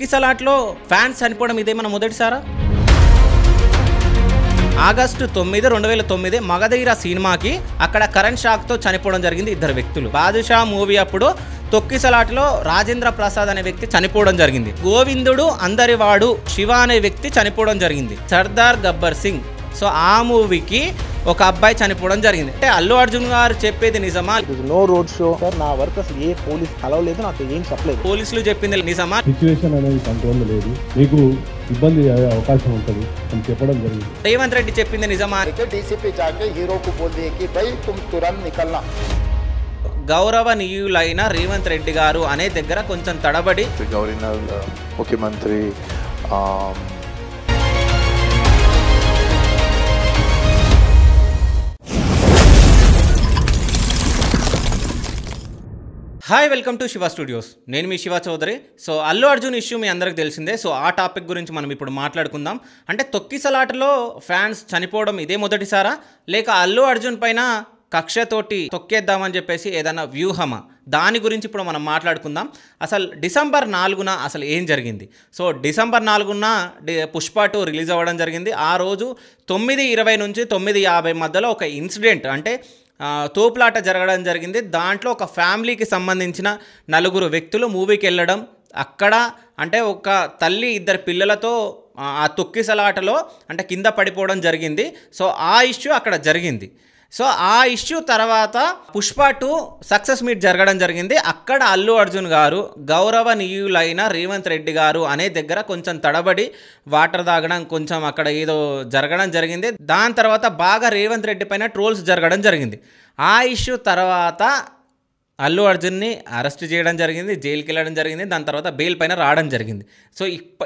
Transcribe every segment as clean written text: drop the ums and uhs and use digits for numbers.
తొక్కిసలాట్లో fans చనిపోవడం ఇదేమన్నా మొదటిసారా? August 9, 2009 Magadheera సినిమాకి అక్కడ కరెంట్ షాక్తో చనిపోవడం జరిగింది ఇద్దరు వ్యక్తులు. బాదుషా మూవీ అప్పుడు తొక్కిసలాట్లో రాజేంద్ర ప్రసాద్ అనే వ్యక్తి చనిపోవడం జరిగింది. గోవిందుడు అందరివాడు శివ అనే వ్యక్తి చనిపోవడం జరిగింది. సర్దార్ గబ్బర్ సింగ్ సో ఆ మూవీకి ఒక అబ్బాయి చనిపోవడం జరిగింది. అంటే అల్లు అర్జున్ గారు చెప్పేది నిజమా? నో రోడ్ షో సార్, నా వరకు అసలు ఏ పోలీస్ కలవలేదు, నాకు ఏం చెప్పలేదు. పోలీసులు చెప్పింది నిజమా? సిచ్యువేషన్ అనేది కంట్రోల్ లేదు, మీకు ఇబ్బంది అయ్యే అవకాశం ఉంటుంది అని చెప్పడం జరిగింది. రేవంత్ రెడ్డి చెప్పింది నిజమా? డీసీపీ జాకే హీరో కు బోల్ దియే కి భై తుమ్ తురన్ నికల్నా. గౌరవనీయులైన రేవంత్ రెడ్డి గారు అనే దగ్గర కొంచెం తడబడి గవర్నర్ ముఖ్యమంత్రి hi, welcome to Shiva studios. నేను మీ శివ చౌదరి. సో అల్లు అర్జున్ ఇష్యూ మీ అందరికి తెలిసిందే. సో ఆ టాపిక్ గురించి మనం ఇప్పుడు మాట్లాడుకుందాం. అంటే తొక్కిసలాటలో ఫ్యాన్స్ చనిపోవడం ఇదే మొదటిసారా, లేక అల్లు అర్జున్ పైన కక్షతోటి తొక్కేద్దామని చెప్పేసి ఏదైనా వ్యూహమా? దాని గురించి ఇప్పుడు మనం మాట్లాడుకుందాం. అసలు డిసెంబర్ 4న అసలు ఏం జరిగింది? సో డిసెంబర్ 4న పుష్ప 2 రిలీజ్ అవ్వడం జరిగింది. ఆ రోజు 9:20 నుంచి 9:50 మధ్యలో ఒక ఇన్సిడెంట్ అంటే తోపులాట జరగడం జరిగింది. దాంట్లో ఒక ఫ్యామిలీకి సంబంధించిన 4 వ్యక్తులు మూవీకి వెళ్ళడం, అక్కడ అంటే ఒక తల్లి 2 పిల్లలతో ఆ తొక్కిసలాటలో అంటే కింద పడిపోవడం జరిగింది. సో ఆ ఇష్యూ అక్కడ జరిగింది. సో ఆ ఇష్యూ తర్వాత పుష్ప 2 సక్సెస్ మీట్ జరగడం జరిగింది. అక్కడ అల్లు అర్జున్ గారు గౌరవనీయులైన రేవంత్ రెడ్డి గారు అనే దగ్గర కొంచెం తడబడి వాటర్ తాగడం, కొంచెం అక్కడ ఏదో జరగడం జరిగింది. దాని తర్వాత బాగా రేవంత్ రెడ్డి పైన ట్రోల్స్ జరగడం జరిగింది. ఆ ఇష్యూ తర్వాత అల్లు అర్జున్ని అరెస్ట్ చేయడం జరిగింది, జైలుకి వెళ్ళడం జరిగింది. దాని తర్వాత బెయిల్ పైన రావడం జరిగింది. సో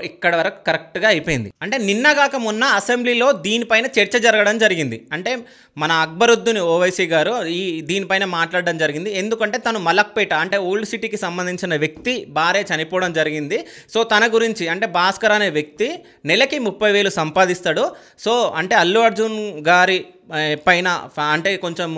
ఇక్కడ వరకు కరెక్ట్గా అయిపోయింది. అంటే నిన్నగాక మొన్న అసెంబ్లీలో దీనిపైన చర్చ జరగడం జరిగింది. అంటే మన అక్బరుద్దీన్ ఓవైసీ గారు దీనిపైన మాట్లాడడం జరిగింది. ఎందుకంటే తను మలక్పేట అంటే ఓల్డ్ సిటీకి సంబంధించిన వ్యక్తి భార్య చనిపోవడం జరిగింది. సో తన గురించి అంటే భాస్కర్ అనే వ్యక్తి నెలకి 30,000 సంపాదిస్తాడు. సో అంటే అల్లు అర్జున్ గారి పైన అంటే కొంచెం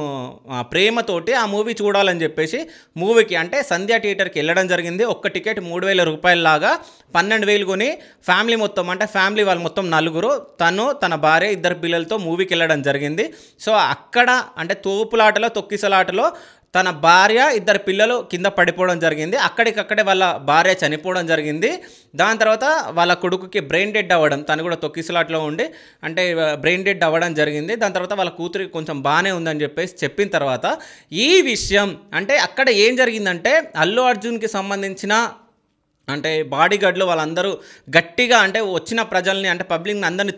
ప్రేమతోటి ఆ మూవీ చూడాలని చెప్పేసి మూవీకి అంటే సంధ్య థియేటర్కి వెళ్ళడం జరిగింది. ఒక్క టికెట్ 3,000 రూపాయలలాగా 12,000 కొని ఫ్యామిలీ మొత్తం అంటే ఫ్యామిలీ వాళ్ళు మొత్తం 4, తను తన భార్య 2 పిల్లలతో మూవీకి వెళ్ళడం జరిగింది. సో అక్కడ అంటే తోపులాటలో తొక్కిసలాటలో తన భార్య 2 పిల్లలు కింద పడిపోవడం జరిగింది. అక్కడికక్కడే వాళ్ళ భార్య చనిపోవడం జరిగింది. దాని తర్వాత వాళ్ళ కొడుకుకి బ్రెయిన్ డెడ్ అవ్వడం, తను కూడా తొక్కిసలాట్లో ఉండి అంటే బ్రెయిన్ డెడ్ అవ్వడం జరిగింది. దాని తర్వాత వాళ్ళ కూతురికి కొంచెం బాగానే ఉందని చెప్పేసి చెప్పిన తర్వాత ఈ విషయం అంటే అక్కడ ఏం జరిగిందంటే అల్లు అర్జున్కి సంబంధించిన అంటే బాడీగార్డ్లు వాళ్ళందరూ గట్టిగా అంటే వచ్చిన ప్రజల్ని అంటే పబ్లిక్ని అందరినీ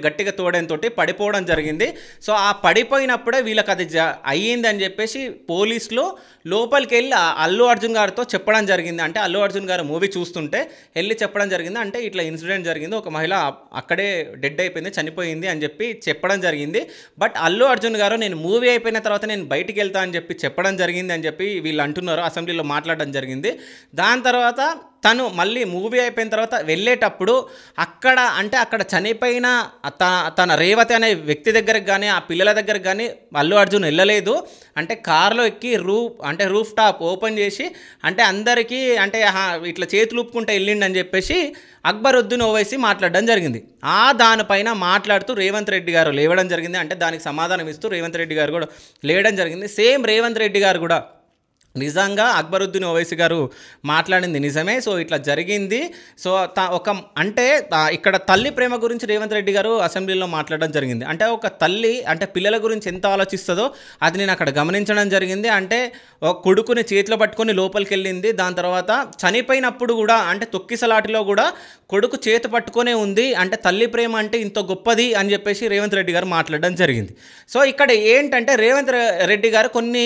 గట్టిగా తోడడంతో పడిపోవడం జరిగింది. సో ఆ పడిపోయినప్పుడే వీళ్ళకి అది అయ్యింది అని చెప్పేసి పోలీసులు లోపలికి వెళ్ళి అల్లు అర్జున్ గారితో చెప్పడం జరిగింది. అంటే అల్లు అర్జున్ గారు మూవీ చూస్తుంటే వెళ్ళి చెప్పడం జరిగింది. అంటే ఇట్లా ఇన్సిడెంట్ జరిగింది, ఒక మహిళ అక్కడే డెడ్ అయిపోయింది, చనిపోయింది అని చెప్పి చెప్పడం జరిగింది. బట్ అల్లు అర్జున్ గారు నేను మూవీ అయిపోయిన తర్వాత నేను బయటికి వెళ్తా అని చెప్పి చెప్పడం జరిగింది అని చెప్పి వీళ్ళు అంటున్నారు, అసెంబ్లీలో మాట్లాడడం జరిగింది. దాని తర్వాత తను మళ్ళీ మూవీ అయిపోయిన తర్వాత వెళ్ళేటప్పుడు అక్కడ చనిపోయిన తన రేవతి అనే వ్యక్తి దగ్గరికి కానీ ఆ పిల్లల దగ్గరికి కానీ అల్లు అర్జున్ వెళ్ళలేదు. అంటే కారులో ఎక్కి రూఫ్ టాప్ ఓపెన్ చేసి అంటే అందరికీ అంటే ఇట్లా చేతులు ఊపుకుంటే వెళ్ళిండని చెప్పేసి అక్బరుద్దీన్ ఓవైసీ మాట్లాడడం జరిగింది. దానిపైన మాట్లాడుతూ రేవంత్ రెడ్డి గారు లేవడం జరిగింది. అంటే దానికి సమాధానం ఇస్తూ రేవంత్ రెడ్డి గారు కూడా లేవడం జరిగింది. సేమ్ రేవంత్ రెడ్డి గారు కూడా నిజంగా అక్బరుద్దీన్ ఓవైసీ గారు మాట్లాడింది నిజమే, సో ఇట్లా జరిగింది. సో అంటే ఇక్కడ తల్లి ప్రేమ గురించి రేవంత్ రెడ్డి గారు అసెంబ్లీలో మాట్లాడడం జరిగింది. అంటే ఒక తల్లి అంటే పిల్లల గురించి ఎంత ఆలోచిస్తుందో అది నేను అక్కడ గమనించడం జరిగింది. అంటే ఒక కొడుకుని చేతిలో పట్టుకొని లోపలికి వెళ్ళింది. దాని తర్వాత చనిపోయినప్పుడు కూడా అంటే తొక్కిసలాటిలో కూడా కొడుకు చేతి పట్టుకొనే ఉంది. అంటే తల్లి ప్రేమ అంటే ఇంత గొప్పది అని చెప్పేసి రేవంత్ రెడ్డి గారు మాట్లాడడం జరిగింది. సో ఇక్కడ ఏంటంటే రేవంత్ రెడ్డి గారు కొన్ని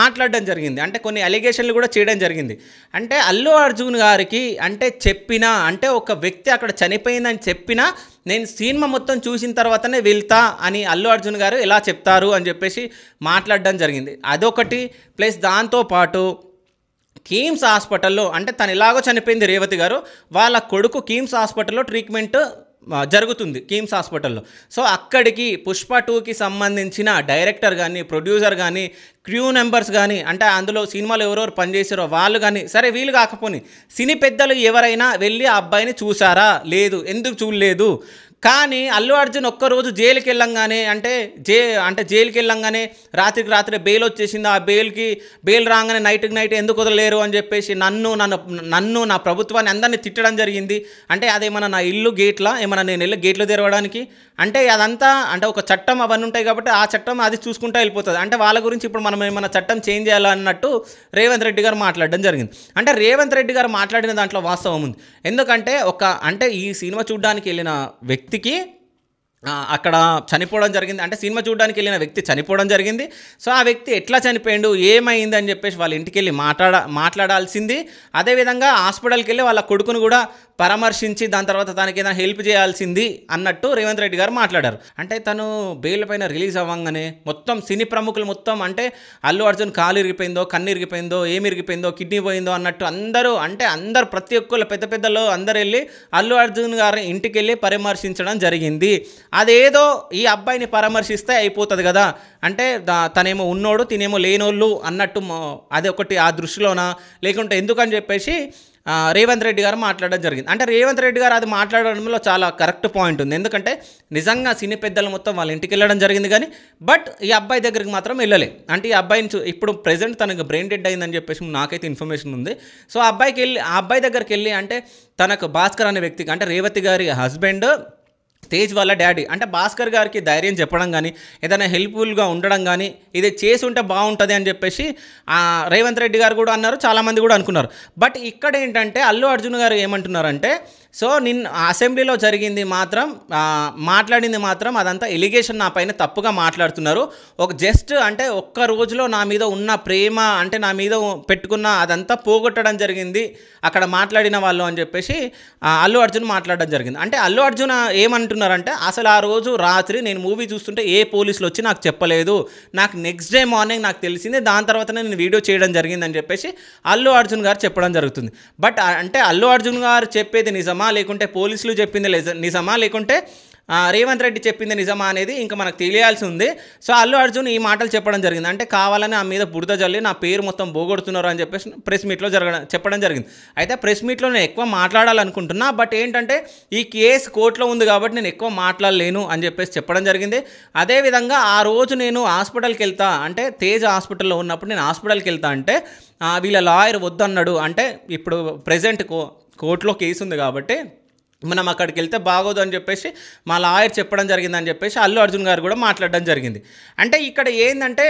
మాట్లాడడం జరిగింది, అంటే కొన్ని అలిగేషన్లు కూడా చేయడం జరిగింది. అంటే అల్లు అర్జున్ గారికి అంటే చెప్పినా అంటే ఒక వ్యక్తి అక్కడ చనిపోయిందని చెప్పినా నేను సినిమా మొత్తం చూసిన తర్వాతనే వెళ్తా అని అల్లు అర్జున్ గారు ఎలా చెప్తారు అని చెప్పేసి మాట్లాడడం జరిగింది. అదొకటి. ప్లస్ దాంతోపాటు కిమ్స్ హాస్పిటల్లో అంటే తను ఎలాగో చనిపోయింది రేవతి గారు, వాళ్ళ కొడుకు కిమ్స్ హాస్పిటల్లో ట్రీట్మెంట్ జరుగుతుంది కిమ్స్ హాస్పిటల్లో. సో అక్కడికి పుష్ప 2కి సంబంధించిన డైరెక్టర్ కానీ, ప్రొడ్యూసర్ కానీ, క్రూ మెంబర్స్ కానీ, అంటే అందులో సినిమాలో ఎవరెవరు పనిచేసారో వాళ్ళు కానీ, సరే వీళ్ళు కాకపోని సినీ పెద్దలు ఎవరైనా వెళ్ళి ఆ అబ్బాయిని చూసారా? లేదు. ఎందుకు చూడలేదు? కానీ అల్లు అర్జున్ ఒక్కరోజు జైలుకి వెళ్ళంగానే, అంటే జైలుకి వెళ్ళంగానే రాత్రికి రాత్రి బెయిల్ వచ్చేసింది. ఆ బెయిల్ రాగానే నైట్కి నైట్ ఎందుకు వదలలేరు అని చెప్పేసి నన్ను నా ప్రభుత్వాన్ని అందరినీ తిట్టడం జరిగింది. అంటే అదేమన్నా నా ఇల్లు గేట్లా, ఏమన్నా నేను వెళ్ళి గేట్లు తెరవడానికి? అంటే అదంతా అంటే ఒక చట్టం అవన్నీ ఉంటాయి కాబట్టి ఆ చట్టం అది చూసుకుంటూ వెళ్ళిపోతుంది. అంటే వాళ్ళ గురించి ఇప్పుడు మనం ఏమన్నా చట్టం చేంజ్ చేయాలన్నట్టు రేవంత్ రెడ్డి గారు మాట్లాడడం జరిగింది. అంటే రేవంత్ రెడ్డి గారు మాట్లాడిన దాంట్లో వాస్తవం ఉంది. ఎందుకంటే అంటే ఈ సినిమా చూడడానికి వెళ్ళిన వ్యక్తికి అక్కడ చనిపోవడం జరిగింది. అంటే సినిమా చూడడానికి వెళ్ళిన వ్యక్తి చనిపోవడం జరిగింది. సో ఆ వ్యక్తి ఎట్లా చనిపోయిండు, ఏమైంది అని చెప్పేసి వాళ్ళ ఇంటికి వెళ్ళి మాట్లాడాల్సింది. అదేవిధంగా హాస్పిటల్కి వెళ్ళి వాళ్ళ కొడుకును కూడా పరామర్శించి దాని తర్వాత తనకి ఏదైనా హెల్ప్ చేయాల్సింది అన్నట్టు రేవంత్ రెడ్డి గారు మాట్లాడారు. అంటే తను బెయిల్ పైన రిలీజ్ అవ్వగానే మొత్తం సినీ ప్రముఖులు మొత్తం, అంటే అల్లు అర్జున్ కాలు ఇరిగిపోయిందో, కన్ను ఇరిగిపోయిందో, ఏమి ఇరిగిపోయిందో, కిడ్నీ పోయిందో అన్నట్టు అందరూ ప్రతి ఒక్కళ్ళు పెద్దలు అందరు వెళ్ళి అల్లు అర్జున్ గారి ఇంటికి వెళ్ళి పరామర్శించడం జరిగింది. అదేదో ఈ అబ్బాయిని పరామర్శిస్తే అయిపోతుంది కదా, అంటే తనేమో ఉన్నోడు తినేమో లేనోళ్ళు అన్నట్టు అది ఒకటి ఆ దృష్టిలోనా, లేకుంటే ఎందుకని చెప్పేసి రేవంత్ రెడ్డి గారు మాట్లాడడం జరిగింది. అంటే రేవంత్ రెడ్డి గారు అది మాట్లాడడంలో చాలా కరెక్ట్ పాయింట్ ఉంది. ఎందుకంటే నిజంగా సినీ పెద్దలు మొత్తం వాళ్ళ ఇంటికి వెళ్ళడం జరిగింది కానీ బట్ ఈ అబ్బాయి దగ్గరికి మాత్రం వెళ్ళలే. అంటే ఈ అబ్బాయిని ఇప్పుడు ప్రెజెంట్ తనకు బ్రెయిన్ డెడ్ అయిందని చెప్పేసి నాకైతే ఇన్ఫర్మేషన్ ఉంది. సో ఆ అబ్బాయి దగ్గరికి వెళ్ళి, అంటే తనకు భాస్కర్ అనే వ్యక్తికి, అంటే రేవతి గారి హస్బెండ్ తేజ్ వాళ్ళ డాడీ, అంటే భాస్కర్ గారికి ధైర్యం చెప్పడం కానీ, ఏదైనా హెల్ప్ఫుల్గా ఉండడం కానీ, ఇది చేసి ఉంటే బాగుంటుంది అని చెప్పేసి రేవంత్ రెడ్డి గారు కూడా అన్నారు, చాలామంది కూడా అనుకున్నారు. బట్ ఇక్కడ ఏంటంటే అల్లు అర్జున్ గారు ఏమంటున్నారంటే, సో నిన్న అసెంబ్లీలో జరిగింది మాత్రం మాట్లాడింది మాత్రం అదంతా ఎలిగేషన్, నా పైన తప్పుగా మాట్లాడుతున్నారు. ఒక జస్ట్ అంటే ఒక్క రోజులో నా మీద ఉన్న ప్రేమ, అంటే నా మీద పెట్టుకున్న అదంతా పోగొట్టడం జరిగింది అక్కడ మాట్లాడిన వాళ్ళు అని చెప్పేసి అల్లు అర్జున్ మాట్లాడడం జరిగింది. అంటే అల్లు అర్జున్ ఏమంటున్నారంటే, అసలు ఆ రోజు రాత్రి నేను మూవీ చూస్తుంటే ఏ పోలీసులు వచ్చి నాకు చెప్పలేదు, నాకు నెక్స్ట్ డే మార్నింగ్ నాకు తెలిసింది, దాని తర్వాతనే నేను వీడియో చేయడం జరిగిందని చెప్పేసి అల్లు అర్జున్ గారు చెప్పడం జరుగుతుంది. బట్ అంటే అల్లు అర్జున్ గారు చెప్పేది నిజమా, లేకుంటే పోలీసులు చెప్పింది నిజమా, లేకుంటే రేవంత్ రెడ్డి చెప్పింది నిజమా అనేది ఇంకా మనకు తెలియాల్సి ఉంది. సో అల్లు అర్జున్ ఈ మాటలు చెప్పడం జరిగింది. అంటే కావాలని ఆ మీద బురద జల్లి నా పేరు మొత్తం పోగొడుతున్నారు అని చెప్పేసి ప్రెస్ మీట్లో చెప్పడం జరిగింది. అయితే ప్రెస్ మీట్లో నేను ఎక్కువ మాట్లాడాలనుకుంటున్నా, బట్ ఏంటంటే ఈ కేసు కోర్టులో ఉంది కాబట్టి నేను ఎక్కువ మాట్లాడలేను అని చెప్పేసి చెప్పడం జరిగింది. అదేవిధంగా ఆ రోజు నేను హాస్పిటల్కి వెళ్తా, అంటే తేజ్ హాస్పిటల్లో ఉన్నప్పుడు నేను హాస్పిటల్కి వెళ్తా అంటే వీళ్ళ లాయర్ వద్దన్నాడు. అంటే ఇప్పుడు ప్రెజెంట్ కోర్టులో కేసు ఉంది కాబట్టి మనం అక్కడికి వెళ్తే బాగోదు అని చెప్పేసి మా లాయర్ చెప్పడం జరిగిందని చెప్పేసి అల్లు అర్జున్ గారు కూడా మాట్లాడడం జరిగింది. అంటే ఇక్కడ ఏంటంటే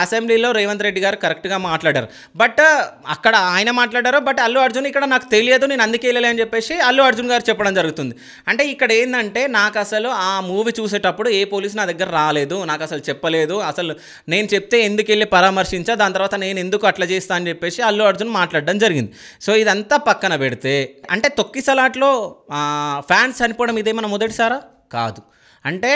అసెంబ్లీలో రేవంత్ రెడ్డి గారు కరెక్ట్గా మాట్లాడారు, బట్ అక్కడ ఆయన మాట్లాడారు, బట్ అల్లు అర్జున్ ఇక్కడ నాకు తెలియదు, నేను అందుకే వెళ్ళలే అని చెప్పేసి అల్లు అర్జున్ గారు చెప్పడం జరుగుతుంది. అంటే ఇక్కడ ఏంటంటే నాకు అసలు ఆ మూవీ చూసేటప్పుడు ఏ పోలీసు నా దగ్గర రాలేదు, నాకు అసలు చెప్పలేదు, అసలు నేను చెప్తే ఎందుకు వెళ్ళి పరామర్శించా, దాని తర్వాత నేను ఎందుకు అట్లా చేస్తా అని చెప్పేసి అల్లు అర్జున్ మాట్లాడడం జరిగింది. సో ఇదంతా పక్కన పెడితే, అంటే తొక్కిసలాట్లో ఫ్యాన్స్ చనిపోవడం ఇదేమన్నా మొదటిసారా? కాదు. అంటే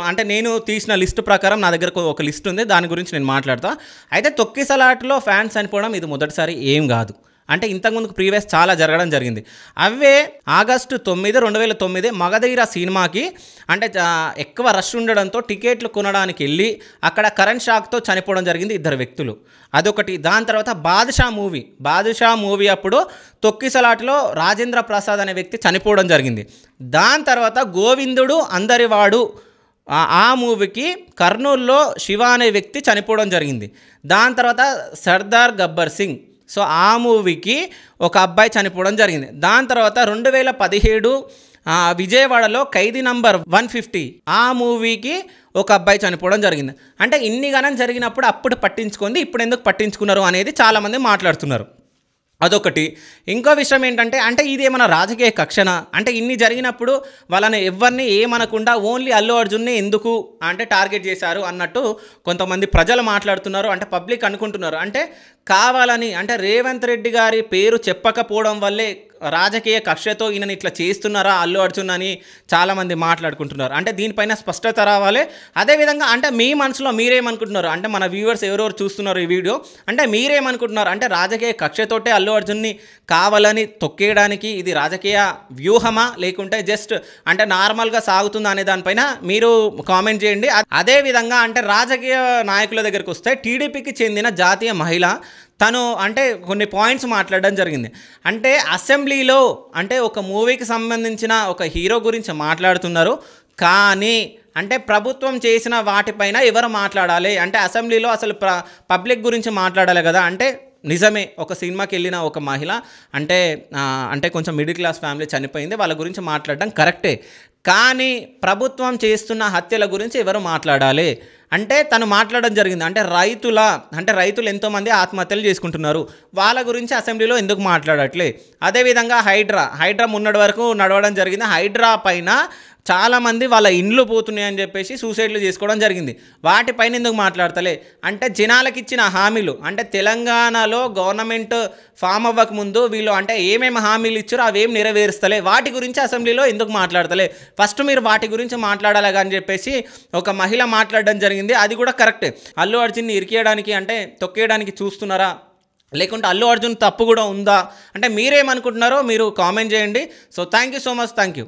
అంటే నేను తీసిన లిస్టు ప్రకారం నా దగ్గర ఒక లిస్ట్ ఉంది, దాని గురించి నేను మాట్లాడతా. అయితే తొక్కిసలాట్లో ఫ్యాన్స్ చనిపోవడం ఇది మొదటిసారి ఏం కాదు. అంటే ఇంతకుముందుకు ప్రీవియస్ చాలా జరగడం జరిగింది. అవే ఆగస్టు 9, 2009 మగధీర సినిమాకి అంటే ఎక్కువ రష్ ఉండడంతో టికెట్లు కొనడానికి వెళ్ళి అక్కడ కరెంట్ షాక్తో చనిపోవడం జరిగింది 2 వ్యక్తులు. అదొకటి. దాని తర్వాత బాదుషా మూవీ అప్పుడు తొక్కిసలాటలో రాజేంద్ర ప్రసాద్ అనే వ్యక్తి చనిపోవడం జరిగింది. దాని తర్వాత గోవిందుడు అందరివాడు ఆ మూవీకి కర్నూలులో శివ అనే వ్యక్తి చనిపోవడం జరిగింది. దాని తర్వాత సర్దార్ గబ్బర్ సింగ్, సో ఆ మూవీకి ఒక అబ్బాయి చనిపోవడం జరిగింది. దాని తర్వాత 2017 విజయవాడలో ఖైదీ నంబర్ 150 ఆ మూవీకి ఒక అబ్బాయి చనిపోవడం జరిగింది. అంటే ఇన్ని గణం జరిగినప్పుడు అప్పుడు పట్టించుకుంది, ఇప్పుడు ఎందుకు పట్టించుకున్నారు అనేది చాలామంది మాట్లాడుతున్నారు. అదొకటి. ఇంకో విషయం ఏంటంటే, అంటే ఇది ఏమైనా రాజకీయ కక్షణ, అంటే ఇన్ని జరిగినప్పుడు వాళ్ళని ఎవరిని ఏమనకుండా ఓన్లీ అల్లు అర్జున్ని ఎందుకు అంటే టార్గెట్ చేశారు అన్నట్టు కొంతమంది ప్రజలు మాట్లాడుతున్నారు, అంటే పబ్లిక్ అనుకుంటున్నారు. అంటే కావాలని, అంటే రేవంత్ రెడ్డి గారి పేరు చెప్పకపోవడం వల్లే రాజకీయ కక్షతో ఈయనని ఇట్లా చేస్తున్నారా అల్లు అర్జున్ అని చాలామంది మాట్లాడుకుంటున్నారు. అంటే దీనిపైన స్పష్టత రావాలి. అదేవిధంగా అంటే మీ మనసులో మీరేమనుకుంటున్నారు, అంటే మన వ్యూవర్స్ ఎవరెవరు చూస్తున్నారు ఈ వీడియో, అంటే మీరేమనుకుంటున్నారు, అంటే రాజకీయ కక్షతోటే అల్లు అర్జున్ని కావాలని తొక్కేయడానికి ఇది రాజకీయ వ్యూహమా లేకుంటే జస్ట్ అంటే నార్మల్గా సాగుతుందా అనే దానిపైన మీరు కామెంట్ చేయండి. అదేవిధంగా అంటే రాజకీయ నాయకుల దగ్గరికి వస్తే టీడీపీకి చెందిన జాతీయ మహిళ తను అంటే కొన్ని పాయింట్స్ మాట్లాడడం జరిగింది. అంటే అసెంబ్లీలో అంటే ఒక మూవీకి సంబంధించిన ఒక హీరో గురించి మాట్లాడుతున్నారు, కానీ అంటే ప్రభుత్వం చేసిన వాటిపైన ఎవరు మాట్లాడాలి, అంటే అసెంబ్లీలో అసలు పబ్లిక్ గురించి మాట్లాడాలి కదా. అంటే నిజమే, ఒక సినిమాకి వెళ్ళిన ఒక మహిళ అంటే కొంచెం మిడిల్ క్లాస్ ఫ్యామిలీ చనిపోయింది, వాళ్ళ గురించి మాట్లాడడం కరెక్టే, కానీ ప్రభుత్వం చేస్తున్న హత్యల గురించి ఎవరు మాట్లాడాలి అంటే తను మాట్లాడడం జరిగింది. అంటే రైతులు ఎంతోమంది ఆత్మహత్యలు చేసుకుంటున్నారు, వాళ్ళ గురించి అసెంబ్లీలో ఎందుకు మాట్లాడట్లే. అదేవిధంగా హైడ్రా మొన్నటి వరకు నడవడం జరిగింది. హైడ్రా పైన చాలామంది వాళ్ళ ఇండ్లు పోతున్నాయని చెప్పేసి సూసైడ్లు చేసుకోవడం జరిగింది, వాటిపైన ఎందుకు మాట్లాడతలే. అంటే జనాలకు ఇచ్చిన హామీలు, అంటే తెలంగాణలో గవర్నమెంట్ ఫామ్ అవ్వక ముందు వీళ్ళు అంటే ఏమేమి హామీలు ఇచ్చారో అవేం నెరవేరుస్తలే, వాటి గురించి అసెంబ్లీలో ఎందుకు మాట్లాడతలే, ఫస్ట్ మీరు వాటి గురించి మాట్లాడాలి అని చెప్పేసి ఒక మహిళ మాట్లాడడం జరిగింది. అది కూడా కరెక్టే. అల్లు అర్జున్ని ఇరికేయడానికి అంటే తొక్కేయడానికి చూస్తున్నారా లేకుంటే అల్లు అర్జున్ తప్పు కూడా ఉందా, అంటే మీరేమనుకుంటున్నారో మీరు కామెంట్ చేయండి. So thank you so much, thank you.